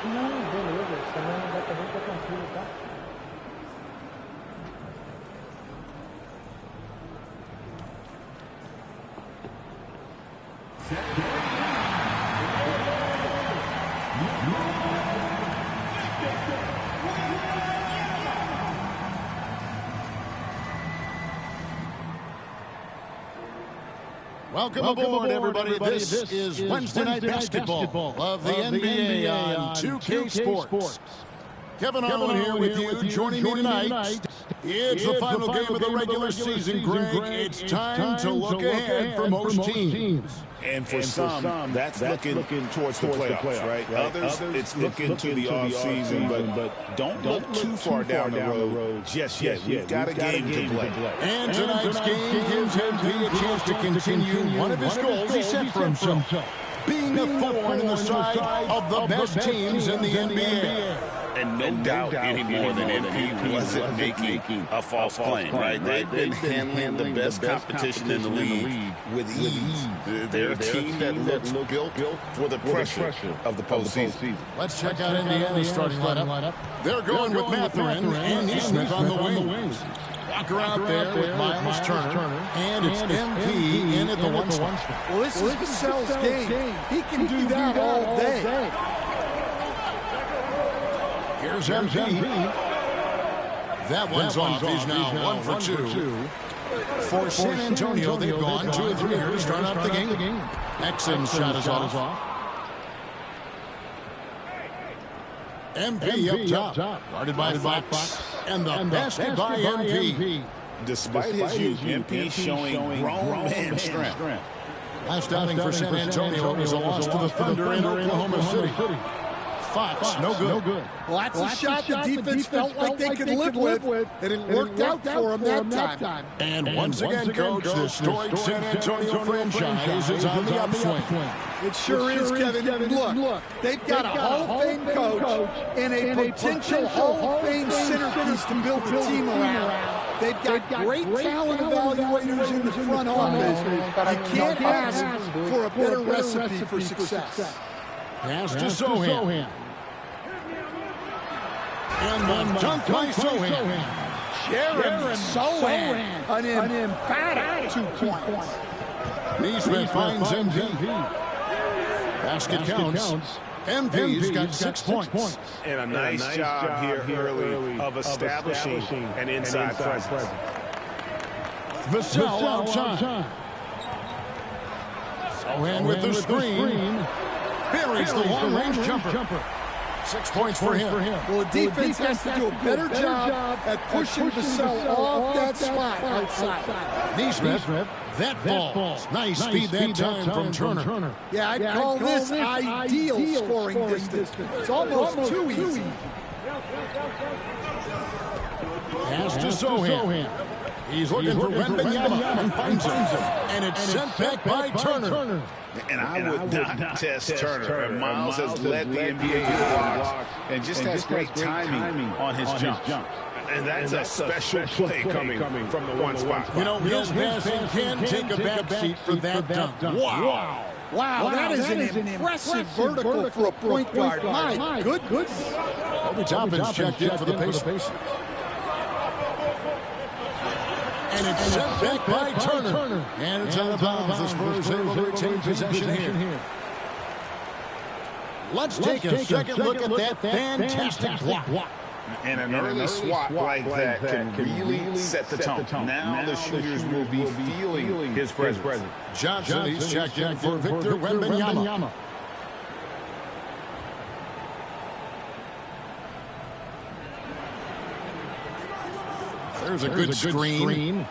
Não, beleza. Semana vai também tá tranquilo, tá? Welcome aboard, everybody. This is Wednesday Night Basketball of the NBA on 2K Sports. Kevin Harlan here with you. Joining me tonight, it's the final game of the regular season, Greg. It's time to look ahead for most teams. And for some, that's looking towards the playoffs, right? Others, it's looking to the offseason, but don't look too far down the road just yet. We've got a game to play. And tonight's game gives MP a chance to continue one of his goals he set for himself, being a thorn in the side of the best teams in the NBA. And no doubt any more than MP wasn't making a false claim, right? They've been handling the best competition in the league with ease. They're a team that looks built for the pressure of the postseason. Let's check out Indiana's starting lineup. They're going with Mathurin and Nesmith on the wings. Walker out there with Miles Turner, and it's MP in at the one spot. Well, this is Vassell's game. He can do that all day. Here's MP. That one's off. He's now 1 for 2. For San Antonio, they've gone 2 or 3 here to start out the game. Exum's shot is off. MP up top. Guarded by Fox. And the basket by MP. Despite his youth, MP showing grown man strength. Last outing for San Antonio was a loss to the Thunder in Oklahoma City. Fox, no good. Well, that's a shot the defense felt like they could live with, and it worked out for them that time. And once again, Coach, the storied San Antonio franchise is on the upswing. It sure is, Kevin. Look, they've got a Hall of Fame coach and a potential Hall of Fame centerpiece to build the team around. They've got great talent evaluators in the front office. You can't ask for a better recipe for success. Pass to Sochan. And the dunk by Sochan. Jeremy Sochan, an emphatic 2 points. Nesmith finds MP. Basket counts. MP's got 6 points. And a nice job here early of establishing an inside presence. Vassell outside. Sochan with the screen. Buries the long-range jumper. 6 points for him. Well, the defense has to do a better job at pushing Vassell off that spot outside. Nesmith, that ball. Nice speed that time from Turner. Yeah, I'd call this ideal scoring distance. It's almost too easy. Pass to Sochan. He's looking for Wembanyama and finds him. And it's sent back by Turner. And I would not test Turner. And Miles has led the NBA in blocks and just has great timing on his jump. And that's a special play coming from the one spot. You know, his passing can take a back seat for that dunk. Wow. Wow, that is an impressive vertical for a point guard. My goodness. Obi Toppin's checked in for the Pacers. And it's sent back by Turner. And it's out of bounds. The Spurs able to retain possession here. Let's take a second look at that fantastic block. And an early swat like that can really set the tone. Now the shooters will be feeling his presence. Johnson, he's checked in for Victor Wembanyama. There's a good screen.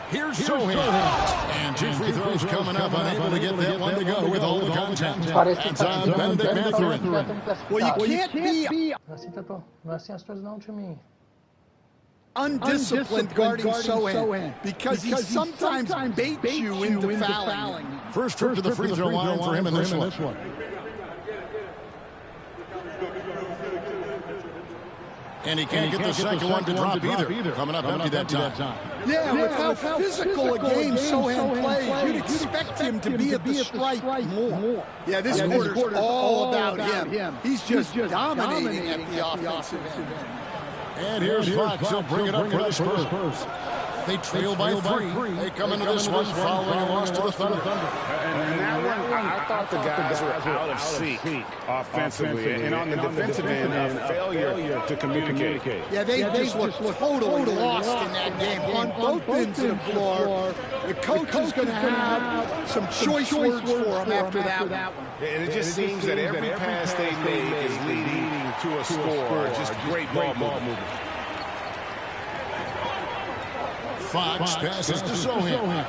Here's Sochan. And 2 free throws coming up, unable to get that one to go with all the contact. That's on Benedict Mathurin. Well, you can't be undisciplined guarding Sochan because he sometimes baits you into fouling. First trip to the free throw line for him in this one. And he can't get the second one to drop either. Coming up empty that time. Yeah, with how physical a game Sochan plays, you'd expect him to be at the stripe more. Yeah, this quarter's all about him. He's just dominating at the offensive end. And here's Fox. He'll bring it up for the Spurs. They trail by 3. They come into this one following a loss to the Thunder. And that one, I thought the guys were out of sync offensively. And on the defensive end, a failure to communicate. Yeah, they just looked totally lost in that game on both ends of the floor. The coach is going to have some choice words for him after that one. And it just seems that every pass they make is leading to a score. Just great ball movement. Fox passes to Sohan.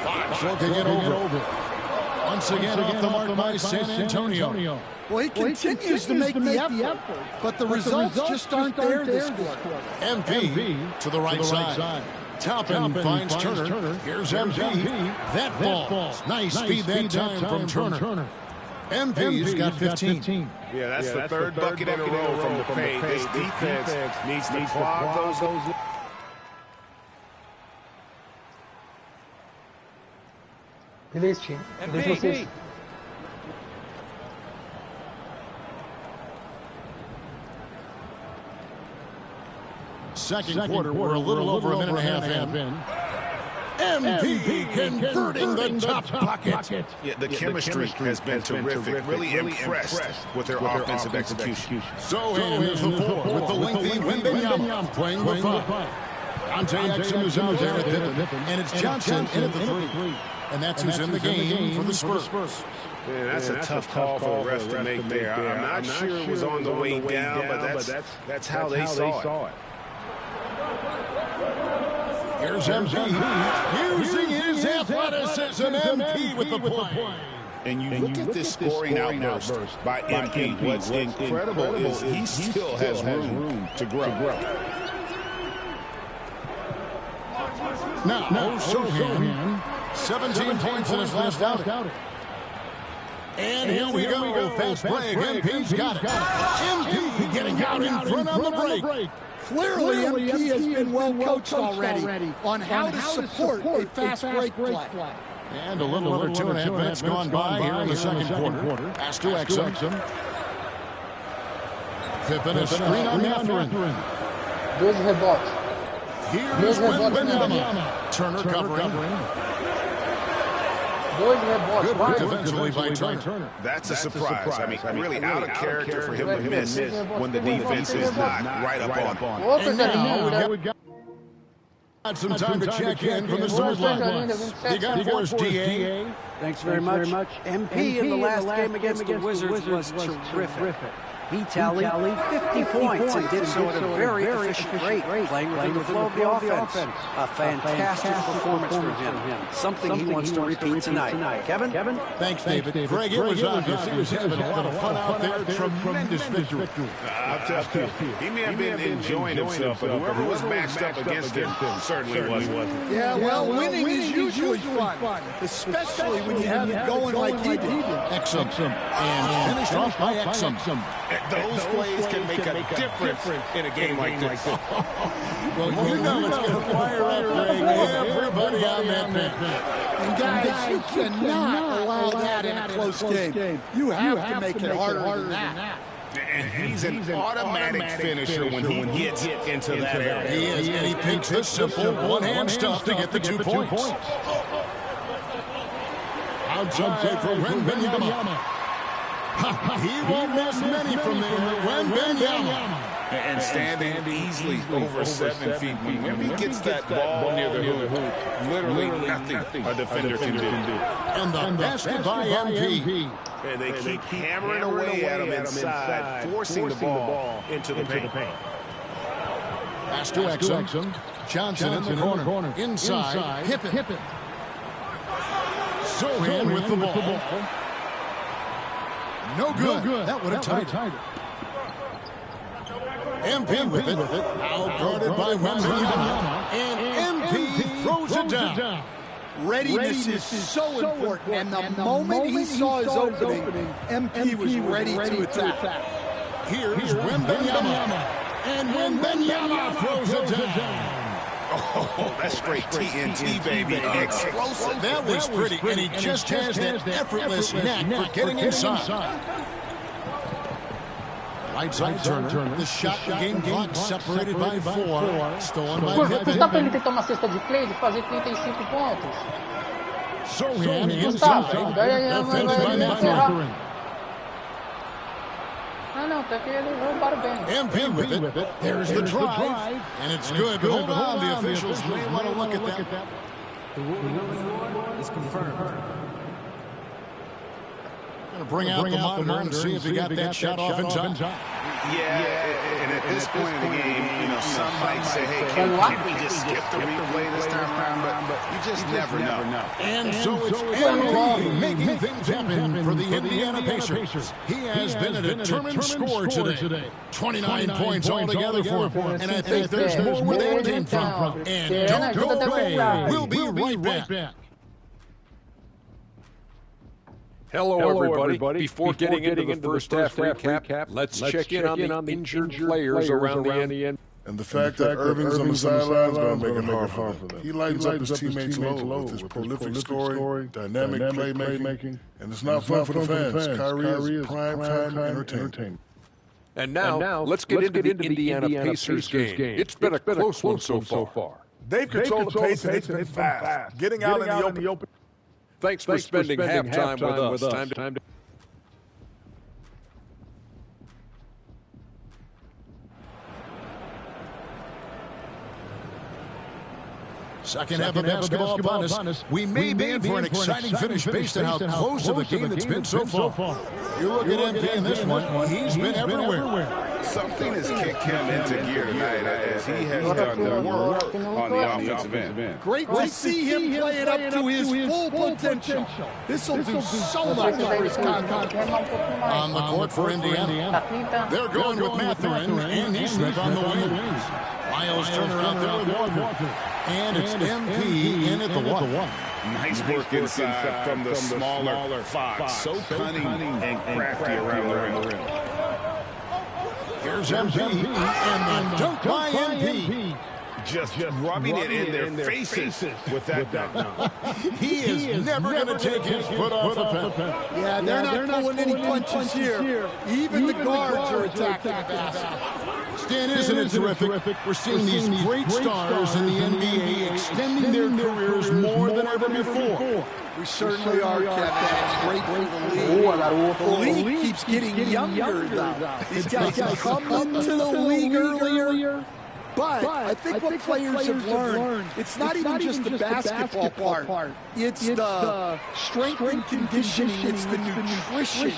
Fox looking it over. Once again off the mark by San Antonio. Well, he continues to make the effort, but the results just aren't there this quarter. MP to the right side. Toppin finds Turner. Here's MP. That ball. Nice speed that time from Turner. MP's got 15. Yeah, that's the third bucket in a row from the paint. This defense needs to clog those. Release vocês. Second quarter, we're a little over a minute and a half in. MP converting the top bucket. Yeah, the chemistry has been terrific. Really impressed with their offensive execution. Sohan is the 4 with the lengthy Wembanyama playing with 5. Dante Exum is out there at Pippen. And it's Johnson in at the 3. And that's who's in the game for the Spurs. Man, that's a tough call for the ref to make there. I'm not sure it was on the way down, but that's how they saw it. Here's MP using his athleticism. MP with the play. And you look at this scoring outburst by MP. What's incredible is he still has room to grow. Now, Sohan, 17 points in his last outing. And here we go. Fast break. MP's got it. MP getting out in front on the break. Clearly, MP has been well coached already on how to support a fast break play. And a little over 2.5 minutes gone by here in the second quarter. Pass to Exum. Pippen a screen on Mathurin. Dois rebotes. Here's Wembanyama. Turner covering. Good work defensively by Turner. That's a surprise. I mean, really out of character for him to miss when the defense is not right up on. And now we've got some time to check in from the sidelines. You got it for us, DA. Thanks very much. MP in the last game against the Wizards was terrific. He tallied 50 points and did so at a very efficient rate, playing within the flow of the offense. A fantastic performance from him. Something he wants to repeat tonight. Kevin? Thanks, David. Greg, it was obvious he was having a lot of fun out there. Tremendous victory. I'll tell you, he may have been enjoying himself, but whoever was matched up against him certainly wasn't. Yeah, well, winning is usually fun, especially when you have it going like he did. Exum. And finished off by Exum. Those plays can make a difference in a game like this. Well, you know it's going to fire up, Greg. Everybody on that bench. And guys, you cannot allow that in a close game. You have to make it harder than that. And he's an automatic finisher when he gets into that area. He is, and he picks the simple one-hand stuff to get the 2 points. Outside for Wembanyama. He won't miss many from there. Wembanyama. And standing easily over 7 feet. When he gets that ball near the hoop, literally nothing a defender can do. And the basket by MP. And they keep hammering away at him inside, forcing the ball into the paint. Pass to Exum. Johnson in the corner. Inside. Pippen. Sohan with the ball. No good. That would have tied it. MP with it. Now guarded by Wembanyama. And MP throws it down. Readiness is so important. And the moment he saw his opening, MP was ready to attack. Here's Wembanyama. And Wembanyama throws it down. Oh, that's straight TNT, baby. Explosive. That was pretty, and he just has that effortless knack for getting inside. Right side Turner. The shot game clock separated by 4. Stolen by Não Pippen. dá pra ele tentar uma cesta de Clay e fazer 35 pontos. Sohan Não tá, daí Defended by vai ferrar. Mathurin. Ah, não, até que ele roubaram bem. MP with it. There's the drive. And it's good. Hold on, the officials may want to look at that. The ruling is confirmed. Going to bring out the monitor and see if he got that shot off in time. Yeah, and at this point in the game, you know, some might say, hey, can we just skip the replay this time around? But you just never know. And so it's MP making things happen for the Indiana Pacers. He has been a determined scorer today. 29 points altogether for him. And I think there's more where that came from. And don't go away. We'll be right back. Hello, everybody. Before getting into the first half recap, let's check in on the injured players around the end. And the fact that Irving's on the sidelines is going to make it hard for them. He lights up his teammates low with his prolific scoring, dynamic playmaking, and it's not fun for the fans. Kyrie is prime time entertainment. And now, let's get into the Indiana Pacers game. It's been a close one so far. They've controlled the pace, and it's been fast. Getting out in the open. Thanks for spending halftime with us. Time to Second half of basketball upon us. We may be in for an exciting finish based on how close of a game it's been so far. You look at MP in this one, he's been everywhere. Something has kicked him into gear tonight as he has done the work on the offensive end. Great to see him play it up to his full potential. This will do so much for his contract. On the court for Indiana. They're going with Mathurin and Nesmith on the wings. Miles Turner out there with Walker. And it's MP in at the one. Nice work inside from the smaller Fox. So cunning and crafty around the rim. Here's MP, and the dunk by MP. Just rubbing it in their faces with that dunk. He is never going to take his foot off the pedal. Yeah, they're not pulling any punches here. Even the guards are attacking the basket. Stan, isn't it terrific? We're seeing these great stars in the NBA extending their careers more than ever before. We certainly are, Kevin. It's great for the league. The league keeps getting younger, though. These guys come into the league earlier. But I think what players have learned, it's not even just the basketball part. It's the strength and conditioning. It's the nutrition.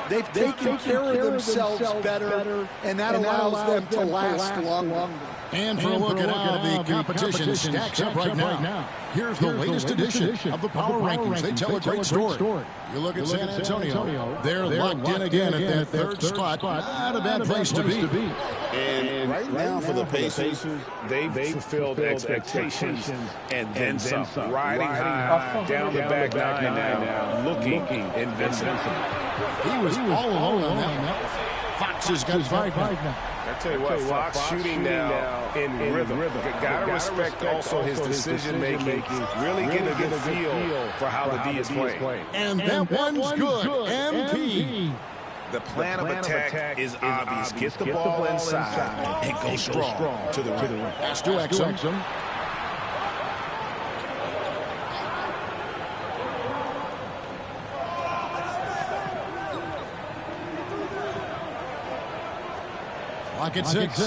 They've taken care of themselves better, and that allows them to last longer. And for a look at how the competition stacks up right now, here's the latest edition of the Power Rankings. They tell a great story. You look at San Antonio, they're locked in again at that third spot. Not a bad place to be. And right now for the Pacers, they've fulfilled expectations and then some. Riding high down the back nine now, looking invincible. He was all alone on that. Fox has got 5 now. I tell you what, Fox shooting now in rhythm. Gotta respect also his decision making. Really getting a good feel for how the D is playing. And that one's good. MP. The plan of attack is obvious. Get the ball inside and go strong to the rim. Pass to Exum. Clock at 6.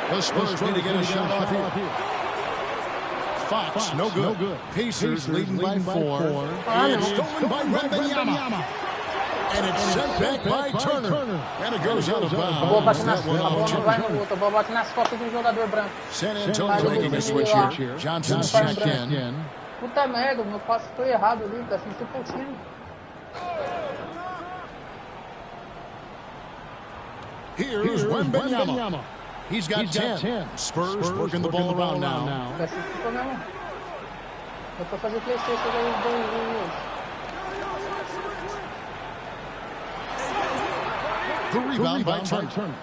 The Spurs need to get a shot off here. Fox, no good. Pacers leading by 4. And stolen by Wembanyama. And it's sent back by Turner. And it goes out of bounds. That one off Turner. San Antonio making a switch here. Johnson's checked in. Puta merda, meu passo foi errado ali, tá assim, pouquinho. Here's Wembanyama. He's got 10. Spurs working the ball around now. The rebound by Turner.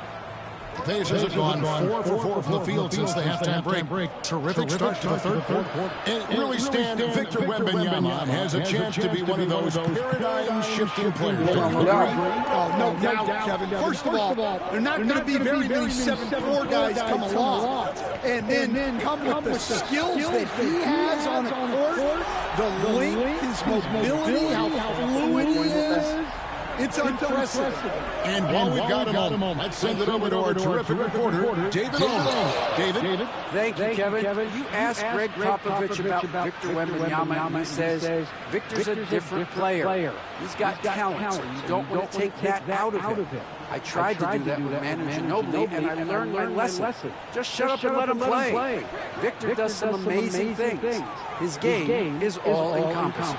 The Pacers have gone 4 for 4 from the field since the halftime break. Terrific start to the third quarter. And really stand Victor Wembanyama has a chance to be one of those paradigm-shifting players. Oh, no doubt, Kevin. First of all, they're not going to be very many 7'4" guys come along. And then come with the skills that he has on a court, the length, his mobility, how fluid he is. It's unprecedented. And while we've got a moment, let's send it over to our terrific reporter, David Owens. David? Thank you, Kevin. You asked Greg Popovich about Victor Wembanyama, and he says Victor's a different player. He's got talent, so you don't want to take that out of him. I tried to do that with Manu Ginobili, and I learned my lesson. Just shut up and let him play. Victor does some amazing things. His game is all-encompassing.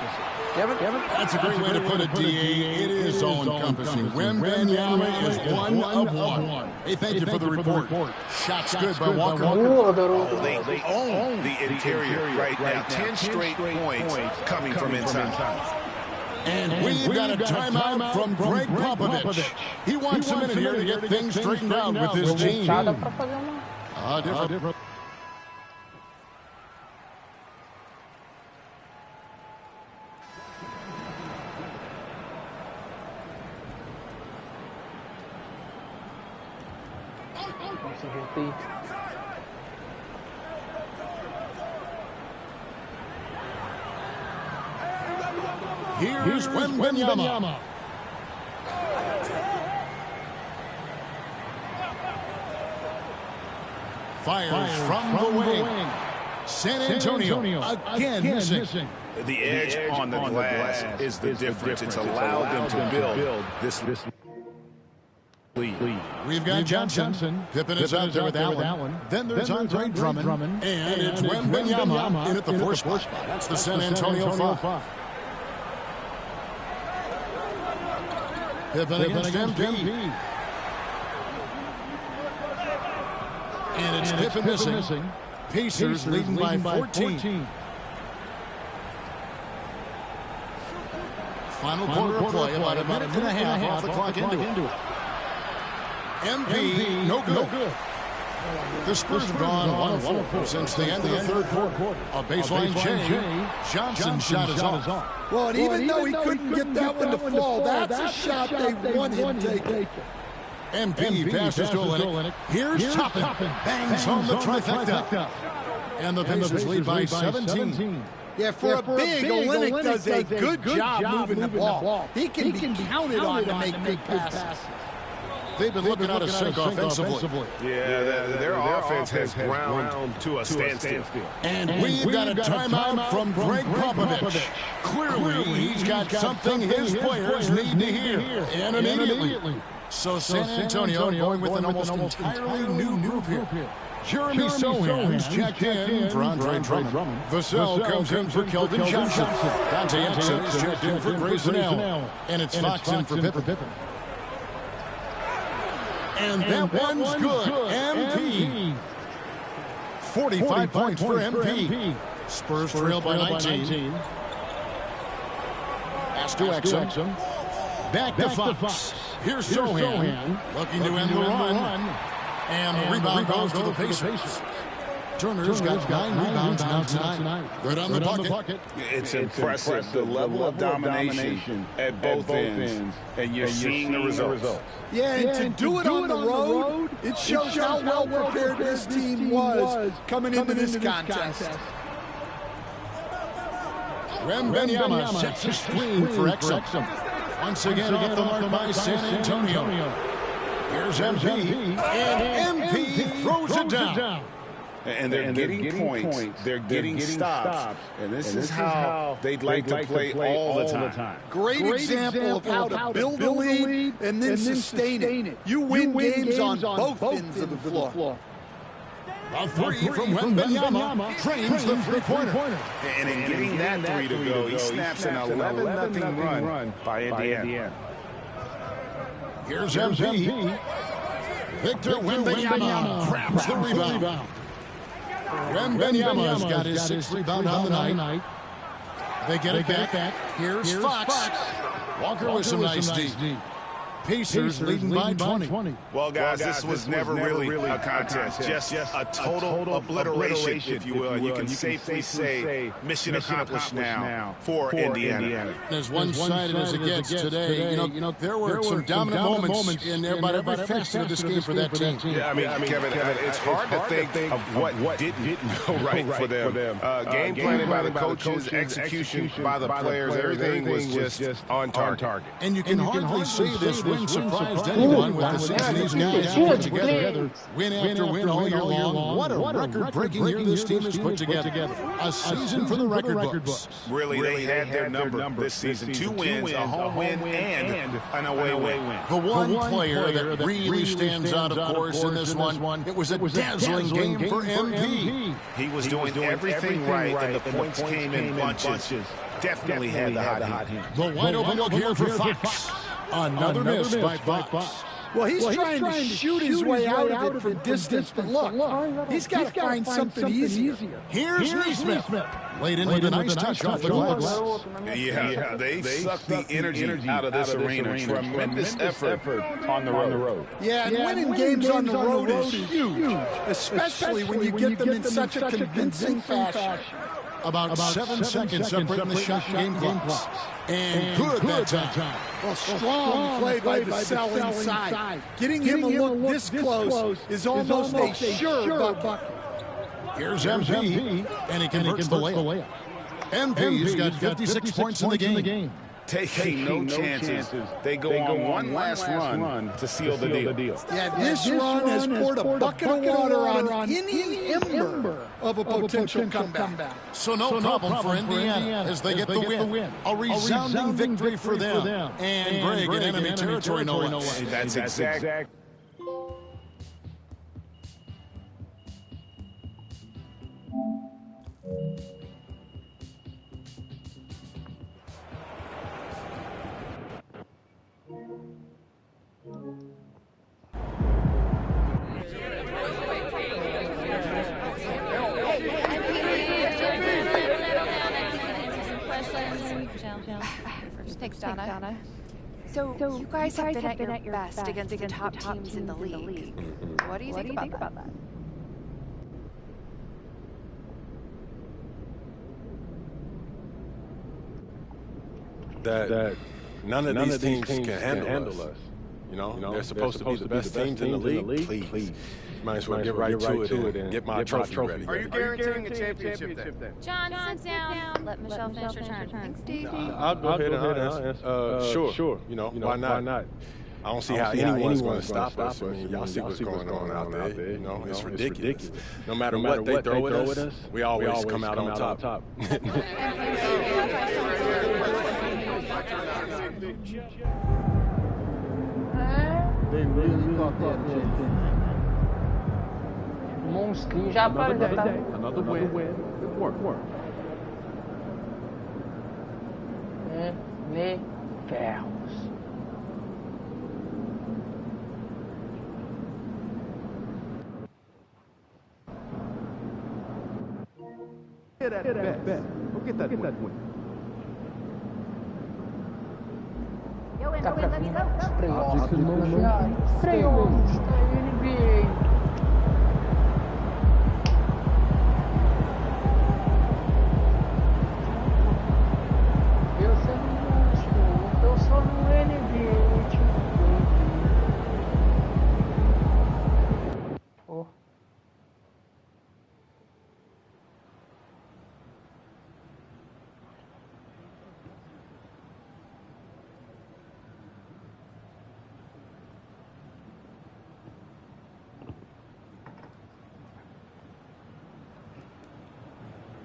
Kevin? That's a great way to put it, D.A. It is all-encompassing. Wembanyama is one of one. Hey, thank you for the report. Shots good by Walker. They own the interior right now. 10 straight points coming from inside. And we've got a timeout from Greg Popovich. He wants a minute here to get things straightened out with his team. Different. Here's Wembanyama. Fires from the wing. San Antonio again missing. The edge on the glass is the difference. It's allowed them to build this lead. We've got Johnson. Pippen is out there with Allen. Then there's Andre Drummond. And it's Wembanyama in at the 4 spot. That's the San Antonio 5. Pippen against MP. And it's Pippen missing. Pacers leading by 14. Final quarter of play, about a minute and a half off the clock into it. MP, no good. The Spurs have gone 1-4 since the end of the third quarter. A baseline J. Johnson shot is off. Well, and even though he couldn't get that one to fall, that's a shot they want him taking. MP passes to Olynyk. Here's Toppin. Bangs home the trifecta. And the Pacers lead by 17. Yeah, for a big, Olynyk does a good job moving the ball. He can be counted on to make big passes. They've been looking out of sync offensively. Yeah, their offense has ground to a standstill. And we've got a timeout from Greg Popovich. Clearly, he's got something his players need to hear, and immediately. So San Antonio going with an almost entirely new group here. Jeremy Sohan's checked in for Andre Drummond. Vassell comes in for Keldon Johnson. Dante Exum is checked in for Grayson Allen. And it's Fox in for Pippen. And that one's good. MP. 45 points for MP. Spurs trail by 19. Pass to Exum. Back to Fox. Here's Sohan. Looking to end the run. And the rebound goes to the Pacers. Turner's got 9 rebounds now tonight. Good on the bucket. It's impressive, the level of domination at both ends, and you're seeing the results. Yeah, and to do it on the road, it shows how well prepared this team was coming into this contest. Wembanyama sets a screen for Exum. Once again off the mark by San Antonio. Here's MP, and MP throws it down. And they're getting points, they're getting stops, and this is how they'd like to play all the time. Great example of how to build a lead and then sustain it. You win games on both ends of the floor. A three from Wembanyama trains the three-pointer. And in getting that three to go, he snaps an 11-0 run by Indiana. Here's MP. Victor Wembanyama grabs the rebound. Wembanyama's got his 6th rebound on the night. They get it back. Here's Fox. Walker with some nice D. Pacers leading by 20. Well, guys, this was never really a contest. Just a total obliteration, if you will. And you can safely say mission accomplished now for Indiana. As one-sided as it gets today, you know, there were some dominant moments in about every facet of this game for that team. Yeah, I mean, Kevin, it's hard to think of what didn't go right for them. Game planning by the coaches, execution by the players, everything was just on target. And you can hardly say this win surprised anyone with the season these guys put together. Win after win all year long. What a record-breaking year this team has put together. A season for the record books. Really, they had their number this season. 2 wins, a home win, and an away win. The one player that really stands out, of course, in this one, it was a dazzling game for MP. He was doing everything right, and the points came in bunches. Definitely had the hot hand. The wide open look here for Fox. Another miss by Fox. Well, he's trying to shoot his way out of it from distance, but look, he's got to find something easier. Here's Neesmith. Laid in with a nice touch off the glass. Yeah, they sucked the energy out of this arena. Tremendous effort on the road. Yeah, and winning games on the road is huge, especially when you get them in such a convincing fashion. About 7 seconds separating the shot game clock. And good that time. Well, strong play by Vassell inside. Getting him a look this close is almost a sure bucket. Here's MP, and he converts the layup. MP's got 56 points in the game. Taking no chances. They go on one last run to seal the deal. Yeah, this run has poured a bucket of water on any ember of a potential comeback. So no problem for Indiana as they get the win. A resounding victory for them. And Greg in enemy territory, no less. That's exact. Thanks, Donna. So you guys have been at your best against the top teams in the league. What do you think about that? That none of these teams can handle us. You know, they're supposed to be the best teams in the league. Please. Might as well get right to it and get my trophy ready. Are you guaranteeing a championship then? John, sit down. Let Michelle finish her turn. Thanks, Davey. I'll go ahead and answer. Sure. You know, why not? I don't see how anyone's going to stop us. I mean, y'all see what's going on out there. You know, it's ridiculous. No matter what they throw at us, we always come out on top. They really thought that monstrinho já apareceu. Another win. Good work. Ferros. Bet. Go get that win. Estreou NBA. Eu sou no NBA. Oh.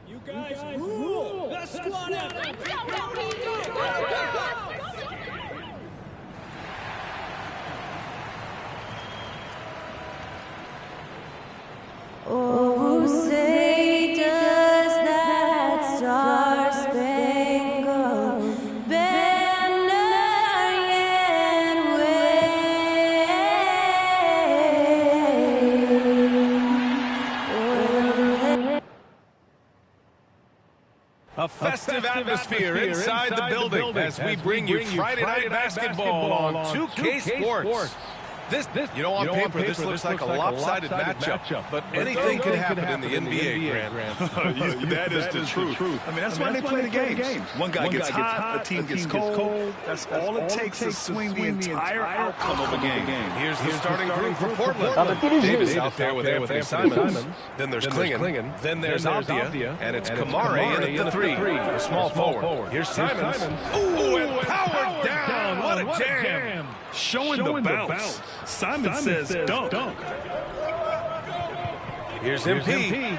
You guys rule! The squad out! Oh, say does that star-spangled banner yet wave? A festive atmosphere inside the building as we bring you Friday Night Basketball on 2K Sports. You know, on paper, this looks like a lopsided matchup, but anything can happen in the NBA, Grant. That is the truth. I mean, that's why they play the games. One guy gets hot, the team gets cold. That's all it takes to swing the entire outcome of a game. Here's the starting group for Portland. Davis out there with Anthony Simons. Then there's Klingon. Then there's Avdia. And it's Kamari in at the 3, a small forward. Here's Simons. Ooh, and powered down. What a jam. Showing the bounce. Simon says dunk. Here's MP.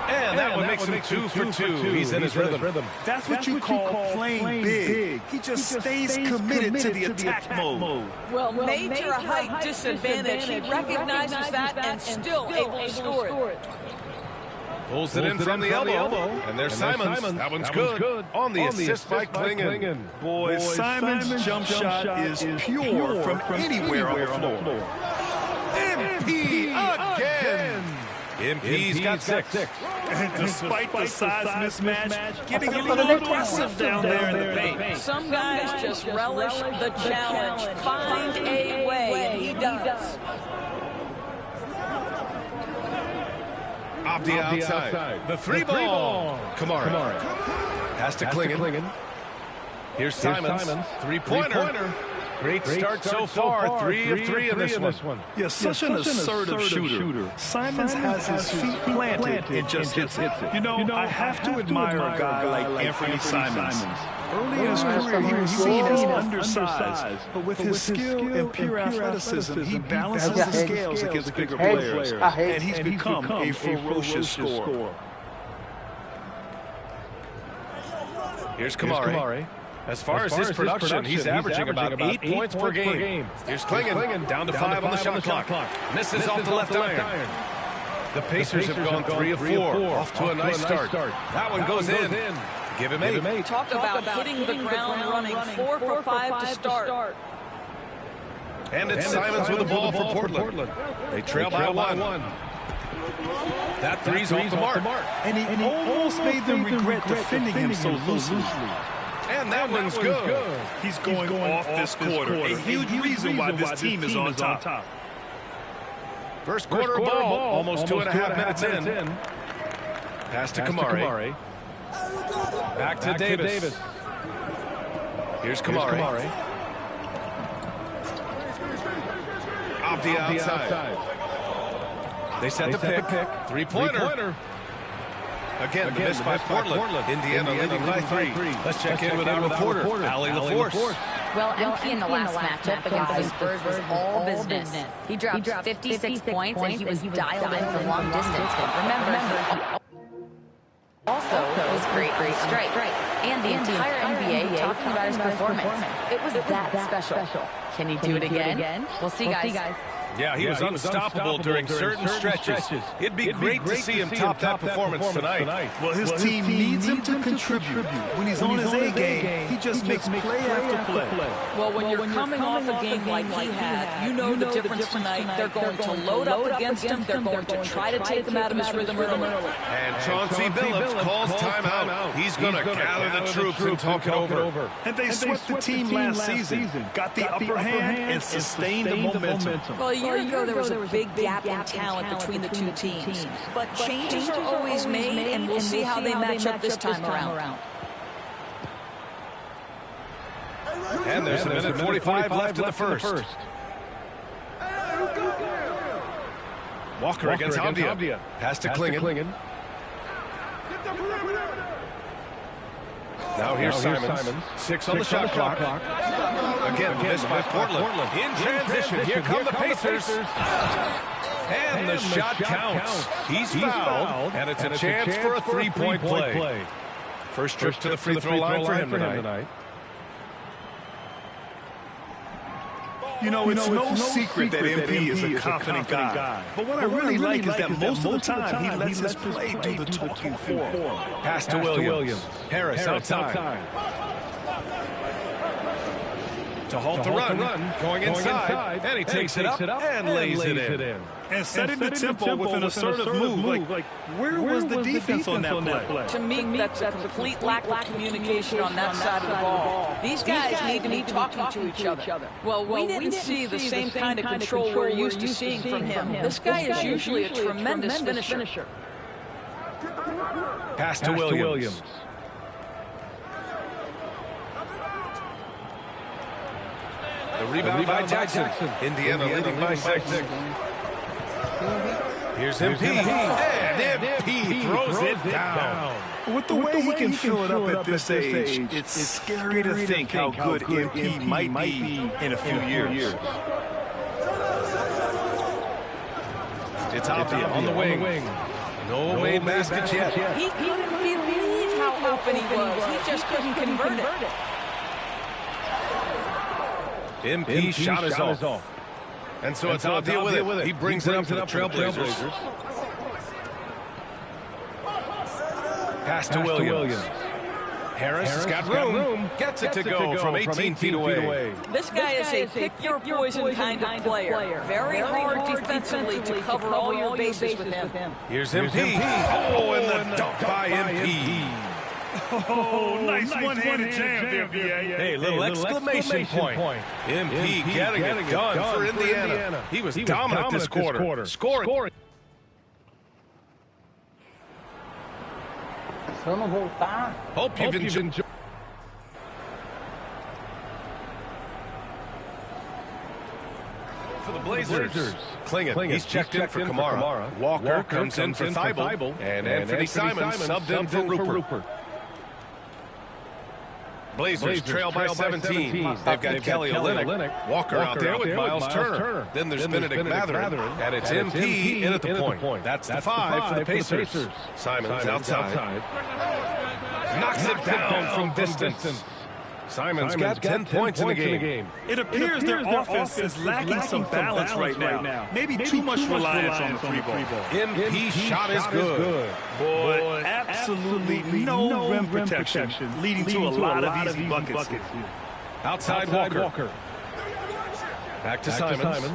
And that one makes him 2 for 2. He's in his rhythm. That's what you call playing big. He just stays committed to the attack mode. Well, major height disadvantage. He recognizes that and still able to score it. Pulls it in from the elbow. And there's Simons. That one's good. On the assist by Klingon. Boy, Simons' jump shot is pure from anywhere on the floor. MP again. MP's got 6. And despite the size mismatch, getting a little aggressive down there in the paint. Some guys just relish the challenge. Find a way, and he does. Avdia outside. The 3 ball. Kamari. Pass to Klingon. Here's Simons. 3-pointer. Great start so far. 3 of 3 in this one. Yeah, such an assertive shooter. Simons has his feet planted and just hits it. You know, I have to admire a guy like Anthony Simons. Early in his career, he was seen as undersized, but with his skill and pure athleticism, he balances the scales against bigger players, and he's become a ferocious scorer. Here's Kamari. As far as his production, he's averaging about 8 points per game. Here's Klingon, down to 5 on the shot clock. Misses off the left iron. The Pacers have gone 3 of 4, off to a nice start. That one goes in. Give him 8. Talk about hitting the ground running. 4 for 5 to start. And it's Simons with the ball for Portland. They trail by 1. That 3's off the mark. And he almost made them regret defending him so loosely. And that one's good. He's going off this quarter. A huge reason why this team is on top. First quarter ball, almost 2.5 minutes in. Pass to Kamari. Back to Davis. Here's Kamari. Avdia outside. They set the pick. 3-pointer. Again, the miss by Portland. Indiana leading by 3. Let's check in with our reporter, Allie LaForce. Well, MP in the last matchup against the Spurs was all business. He dropped 56 points, and he was dialed in from long distance. Remember, also was great strike. And the entire NBA talking about his performance. It was that special. Can he do it again? We'll see, guys. Yeah, he was unstoppable during certain stretches. It'd be great to see him top that performance tonight. Well, his team needs him to contribute. When he's on his A game, he just makes play after play. Well, when you're coming off a game like he had, you know the difference tonight. They're going to load up against him. They're going to try to take him out of his rhythm early. And Chauncey Billups calls timeout. He's going to gather the troops and talk it over. And they swept the team last season, got the upper hand, and sustained the momentum. Well, a year ago, there was a big gap in talent between the two teams. But changes are always made, and we'll see how they match up this time around. And there's a minute 45 left in the first. Walker against Avdia. Pass to Klingon. Now here's Simons. 6 on the shot clock. Again, missed by Portland. In transition, here come the Pacers. And the shot counts. He's fouled, and it's a chance for a 3-point play. First trip to the free throw line for him tonight. You know, it's no secret that MP is a confident guy. But what I really like is that most of the time he lets his play do the talking for him. Pass to Williams. Harris outside. to halt the run. Going inside, and he takes it up and lays it in. And setting the tempo with an assertive move. Like, where was the defense on that play? To me, that's a complete lack of communication on that side of the ball. These guys need to be talking to each other. Well, we didn't see the same kind of control we're used to seeing from him. This guy is usually a tremendous finisher. Pass to Williams. The rebound by Jackson. Indiana leading by 6. Here's MP. And MP throws it down. With the way he can fill it up at this age, it's scary to think how good MP might be in a few years. It's Avdia on the wing. No made baskets yet. He couldn't believe how open he was. He just couldn't convert it. MP shot is off. And so it's Avdia with it. He brings it up to the Trailblazers. Pass to Williams. Harris has got room. Gets it to go from 18 feet away. This guy is a pick-your-poison kind of player. Very hard defensively to cover all your bases with him. Here's MP. Oh, and the dunk by MP. Oh, nice one-handed jam there, BA. Hey, little exclamation point. MP getting it done for Indiana. He was dominant this quarter. Scoring. Hope you've enjoyed. For the Blazers. Klingin, he's checked in for Kamara. Walker comes in for Thibault. And Anthony Simons subbed in for Rupert. Blazers trail by 17. They've got Kelly Olynyk. Walker out there with Miles Turner. Then there's Benedict Mathurin. And it's MP in at the point. That's the 5 for the Pacers. Simons outside. Knocks it down from distance. Simons got 10 points in the game. It appears their offense is lacking some balance right now. Maybe too much reliance on the free ball. MP shot is good. Boy, absolutely no rim protection, leading to a lot of easy buckets. Outside Walker. Back to Simons.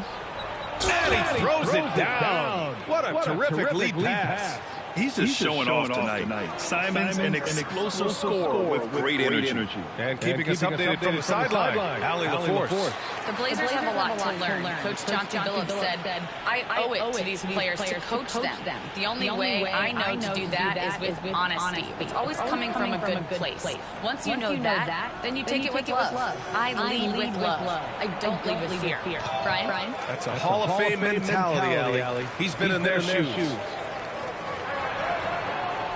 And he throws it down. What a terrific lead pass. He's just showing off tonight. Simons, an explosive scorer with great energy. And keeping us updated from the sideline. Allie LaForce. The Blazers have a lot to learn. Coach Chauncey Billups said, I owe it to these players to coach them. The only way I know to do that is with honesty. It's always coming from a good place. Once you know that, then you take it with love. I lead with love. I don't lead with fear. Brian? That's a Hall of Fame mentality, Allie. He's been in their shoes.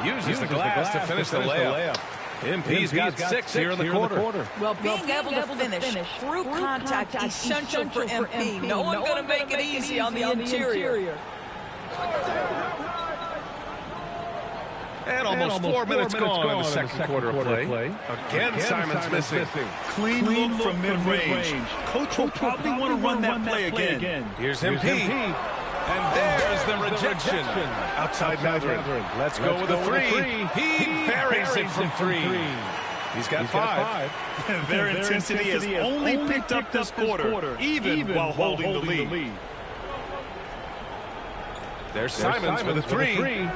Uses the glass to finish the layup. MP's got 6 here in the quarter. Well, being able to finish through contact is essential for MP. No one's going to make it easy on the interior. And almost 4 minutes gone in the second quarter of play. Again, Simons missing. Clean look from mid-range. Coach will probably want to run that play again. Here's MP. And there's the rejection. Outside Mathurin. Let's go with a 3. He buries it from 3. He's got 5. Their intensity has only picked up this quarter, even while holding the lead. There's Simons with a 3.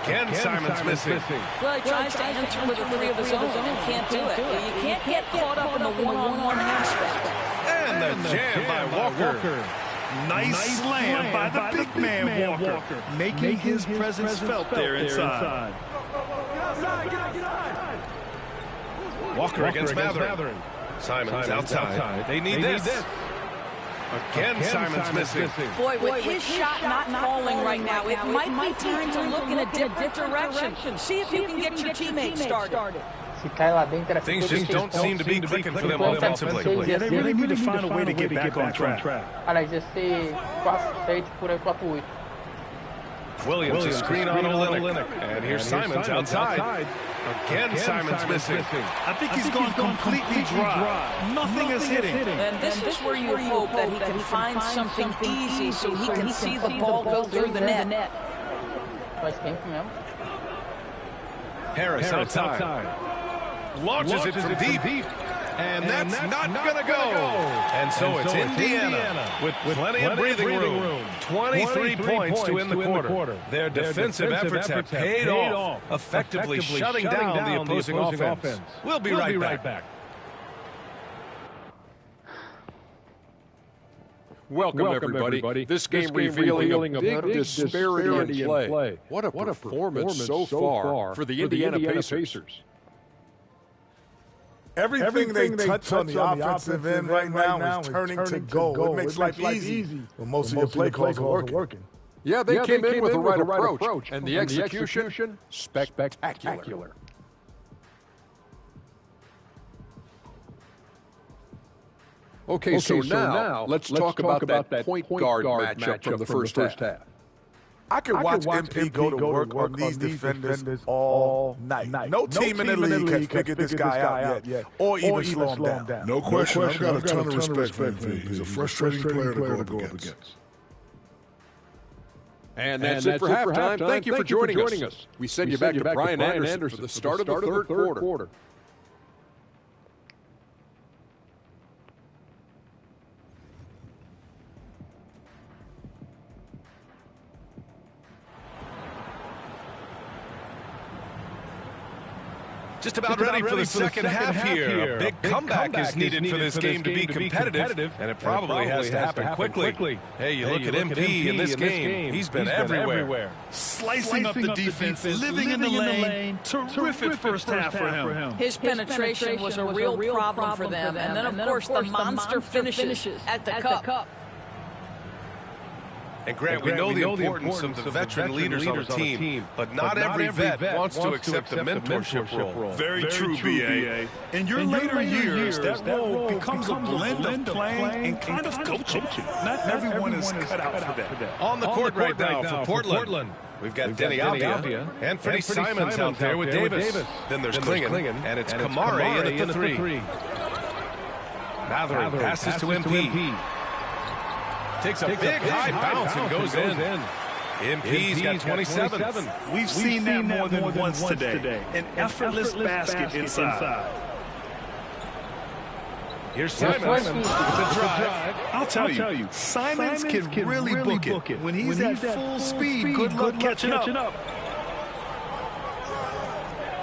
Again, Simons missing. Well, he tries to enter with a 3 of his own and can't do it. You can't get caught up in the one-on-one aspect. And the jam by Walker. Nice slam by the big man Walker, making his presence felt there inside. Walker against Mathurin. Simons outside. They need this. Again, Simons missing. Boy, with his shot not falling right now, it might be time to look in a different direction. See if you can get your teammates started. Things just don't seem to be clicking for them offensively. Yeah, they really need to find a way to get back on track. Williams is screen on Olynyk. And here's Simons outside. Again, Simons missing. I think he's gone completely dry. Nothing is hitting. And this is where you hope that he can find something easy so he can see the ball go through the net. Harris outside. Launches it from deep. And that's not going to go. And so it's Indiana with plenty of breathing room. 23 points to end the quarter. Their defensive efforts have paid off, effectively shutting down the opposing offense. We'll be right back. Welcome everybody. This game revealing a big disparity in play. What a performance so far for the Indiana Pacers. Everything they touch on the offensive end right now is turning to goal. It makes life easy when most of your play calls are working. Yeah, they came in with the right approach, and the execution, spectacular. Okay, so now let's talk about that point guard matchup from the first half. I can watch MP go to work on these defenders all night. No team in the league has figured this guy out yet, or even slow him down. No question. I've got a ton of respect for MP. He's a frustrating player to go up against. And that's it for halftime. Thank you for joining us. We send you back to Brian Anderson for the start of the third quarter. Just about ready for the second half here. A big comeback is needed for this game to be competitive, and it probably has to happen quickly. Hey, you look at MP in this game. He's been everywhere. Slicing up the defense, living in the lane. Terrific first half for him. His penetration was a real problem for them. And then, of course, the monster finishes at the cup. And Grant, we know the importance of the veteran leaders on the team, but not every vet wants to accept the mentorship role. Very true, B.A. In your later years, that role becomes a blend of playing and kind of coaching. Not everyone is cut out for that. On the court right now for Portland. We've got Denny Avdia and Freddie Simons out there with Davis. Then there's Klingon, and it's Kamari in at the three. Matherin passes to MP. Takes a big high bounce and goes in. MP's got 27. We've seen that more than once today. An effortless basket inside. Here's Simons with the drive. I'll tell you, Simons can really book it. When he's at full speed, good luck catching up.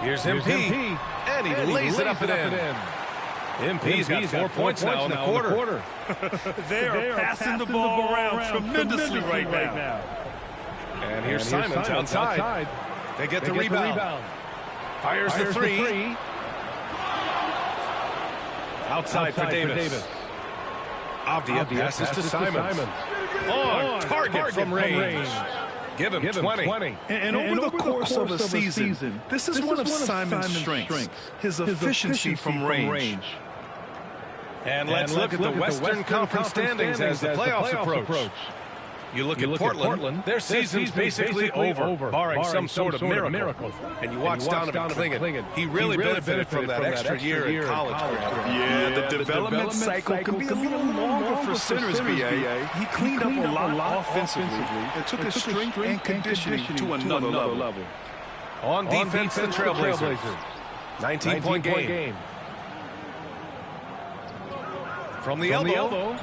Here's MP, and he lays it up and in. MP's got 4 points now in the quarter. They are passing the ball around tremendously right now. And here's Simons outside. They get the rebound. Fires the three. Outside for Davis. Avdia passes to Simons. On target from range. Give him 20. And over the course of a season, this is one of Simons' strengths, his efficiency from range. And let's look at the Western Conference standings as the playoffs approach. You look at Portland, their season's basically over, barring some sort of miracle. And you watch Donovan Klingon. He really benefited from that extra year in college. Yeah, the development cycle can be a little longer for centers, B.A. He cleaned up a lot offensively and took his strength and conditioning to another level. On defense, the Trailblazers. 19-point game. From the elbow.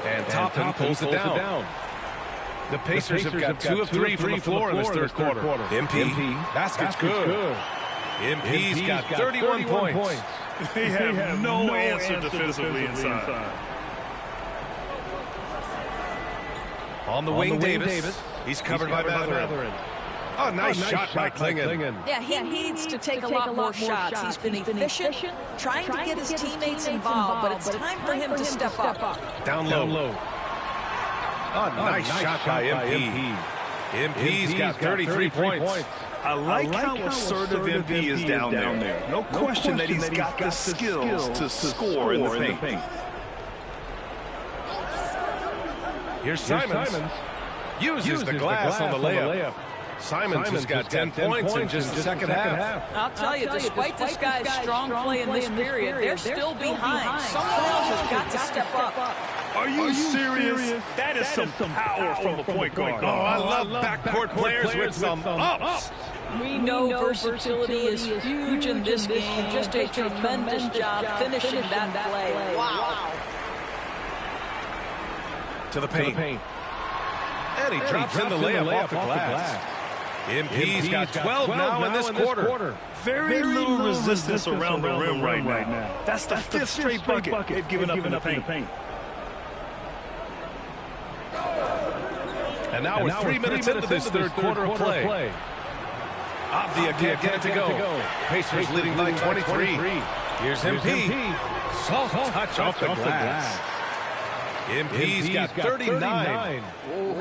And Toppin pulls it down. The Pacers have got 2 of 3 from the floor in this third quarter. MP, basket's good. MP's got 31 points. They have no answer defensively inside. On the wing, Davis. He's covered by Matherin. Oh, nice shot by Klingon. Yeah, he needs to take a lot more shots. He's been efficient, trying to get his teammates involved, but it's time for him to step up. Down low. Oh, nice shot by MP. MP's got 33 points. I like how assertive MP is down there. No question that he's got the skills to score in the paint. Here's Simons. Uses the glass on the layup. Simons has got 10 points in just the second half. I'll tell you, despite this guy's strong play in this period, they're still behind. Someone else has got to step up. Are you serious? That is some power from a point guard. Oh, I love backcourt players with some ups. We know versatility is huge in this game. Just a tremendous job finishing that play. Wow. To the paint. And he drops in the layup off the glass. MP's got 12 now in this quarter. Very little resistance around the rim right now. That's the fifth straight bucket they've given up in the paint. And now we're 3 minutes into this third quarter of play. Avdia can't get it to go. Pacers leading by 23. Here's MP. Soft touch off the glass. MP's got 39.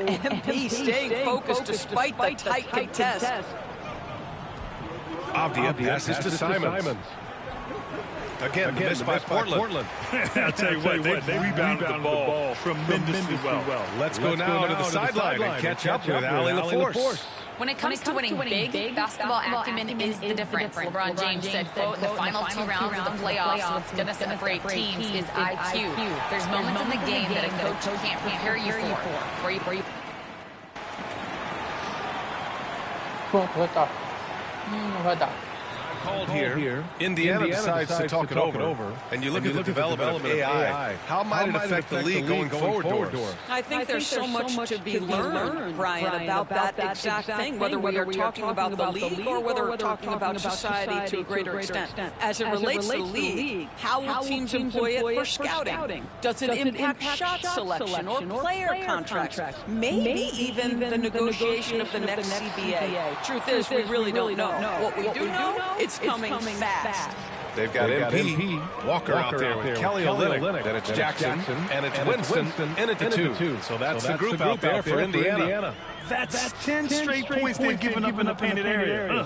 MP staying focused despite the tight contest. Avdia passes to Simons. Again, missed by Portland. I'll tell you what, they rebounded the ball tremendously well. Let's go now to the sideline and catch up with Allie LaForce. When it comes to winning big, basketball acumen is the difference. LeBron James said, quote, the final 2 rounds of the playoffs, what's going to separate teams is IQ. There's moments in the game that a coach can't prepare you for. Called here. Indiana decides to talk it over. And you look at the development of AI. How might it affect the league going forward, Doris? I think there's so much to be learned, Brian, about that exact thing, whether we are talking about the league or whether we're talking about society to a greater extent. As it relates to the league, how will teams employ it for scouting? Does it impact shot selection or player contracts? Maybe even the negotiation of the next CBA. Truth is, we really don't know. What we do know, it's coming fast. They've got MP, Walker out there with Kelly Olynyk, then it's Jackson, and it's Winston in at the 2. So that's the group out there for Indiana. That's 10 straight points they've given up in the painted area.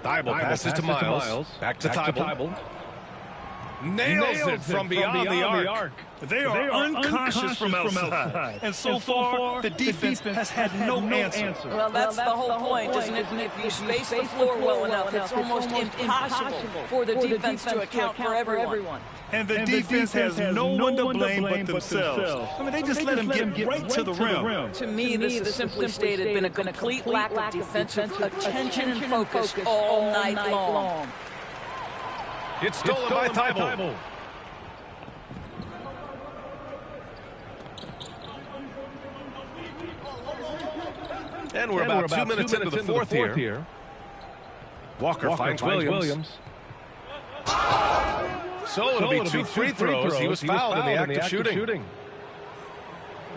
Thibault passes to Miles, back to Thibault. Nails it from beyond the arc. They are unconscious from outside. And so far, the defense has had no answer. Well, that's the whole point, isn't it? If you space the floor well enough, it's almost impossible for the defense to account for everyone. And the defense has no one to blame but themselves. I mean, they just let him get right to the rim. To me, this has simply stated been a complete lack of defensive attention and focus all night long. It's stolen by Thibault. And we're about 2 minutes into the fourth here. Walker finds Williams. So it'll be 2 free throws. He was fouled in the act of shooting.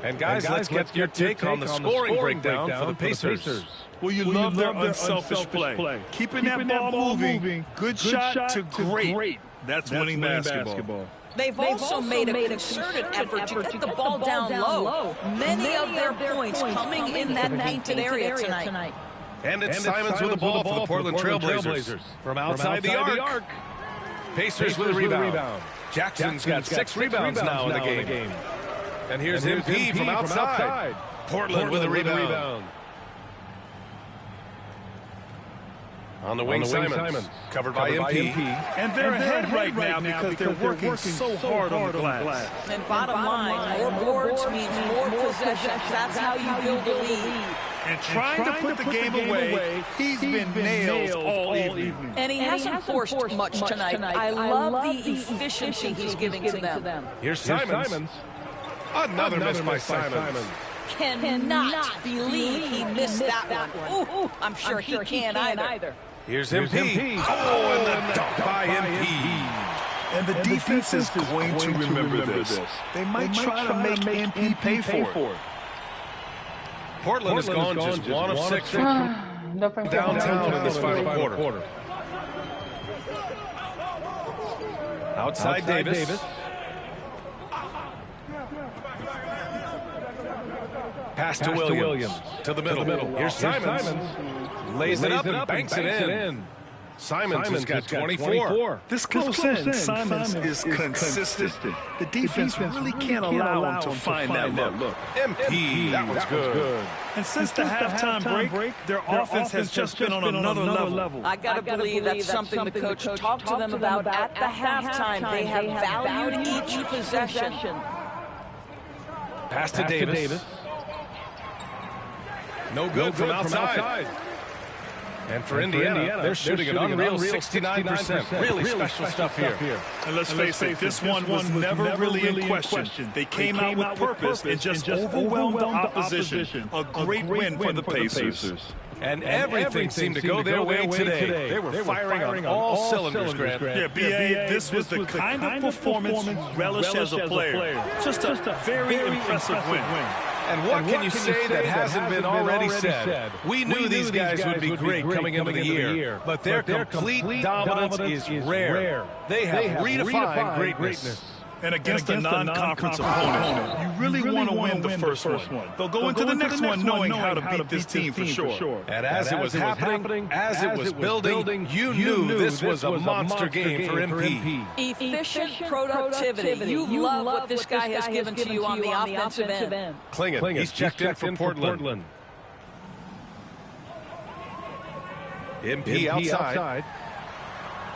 And guys, let's get your take on the scoring breakdown for the Pacers. Well, you love their unselfish play. Keeping that ball moving. Good shot to great. That's winning basketball. They've also made a concerted effort to get the ball down low. Many of their points coming in that painted area tonight. And it's Simons with the ball for the Portland Trailblazers. From outside the arc. Pacers with a rebound. Jackson's got 6 rebounds now in the game. And here's MP from outside. Portland with a rebound. On the wing, Simons. Covered by MP. And they're ahead right now because they're working so hard on the glass. And bottom line, more boards means more possessions. That's how you build a lead. And trying to put the game away, he's been nailed all evening. And he hasn't forced much tonight. I love the efficiency he's giving to them. Here's Simons. Another miss by Simons. Cannot believe he missed that one. Ooh, I'm sure he can't either. Here's MP. Oh, and the dunk by MP. And the defense is going to remember this. They might try to make MP pay for it. Portland has gone just 1 of 6 downtown in this final quarter. Outside Davis. Pass to Williams. To the middle. Here's Simons. Lays it up and banks it in. Simons has got 24. This close in, Simons is consistent. The defense really can't allow him to find that look. MP, that one's good. And since the halftime break, their offense has just been on another level. I gotta believe that's something the coach talked to them about at the halftime. They have valued each possession. Pass to Davis. No good from outside. And for Indiana, they're shooting an unreal 69%. Really special stuff here. And let's face it, this one was never really in question. They came out with purpose and just overwhelmed the opposition. A great win for the Pacers. And everything seemed to go their way today. They were firing on all cylinders, Grant. Yeah, B.A., this was the kind of performance you relish as a player. Just a very impressive win. And what can you say that hasn't been already said? We knew these guys would be great coming into the year, but their complete dominance is rare. They have redefined greatness. And against a non-conference opponent, you really want to win the first one. They'll go into the next one knowing how to beat this team for sure. And as it was happening, as it was building, you knew this was a monster game for MP. Efficient productivity. You love what this guy has given to you on the offensive end. Klingon, he's checked in for Portland. MP outside.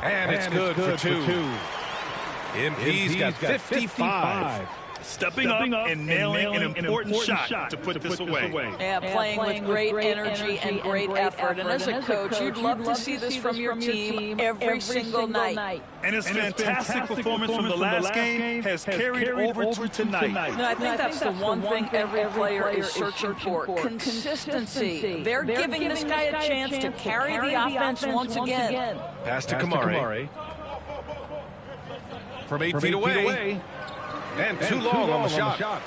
And it's good for two. MP's got 55. Stepping up and nailing an important shot to put this away. Yeah, playing with great energy and great effort. And as a coach, you'd love to see this from your team every single night. And his fantastic performance from the last game has carried over to tonight. And I think that's the one thing every player is searching for. Consistency. They're giving this guy a chance to carry the offense once again. Pass to Kamari. From 8 feet away. And too long on the shot.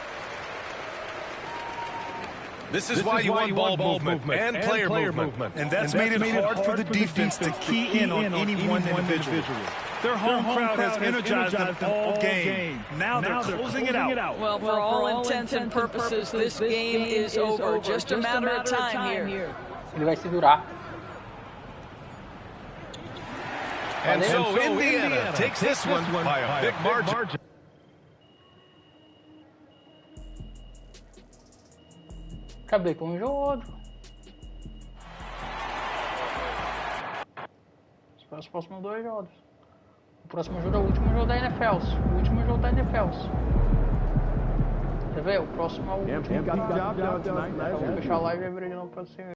This is why you want ball movement and player movement. And that's made it hard for the defense to key in on any one individual. Their home crowd has energized them all game. Now they're closing it out. Well, for all intents and purposes, this game is over. Just a matter of time here. Ele vai segurar. And so Indiana takes this one by a big margin. Acabei com o jogo. Espera os próximos 2 jogos. O próximo jogo é o último jogo da NFL. O último jogo da NFL. Quer ver? O próximo é o último. Vou fechar a live e abrir de novo para você.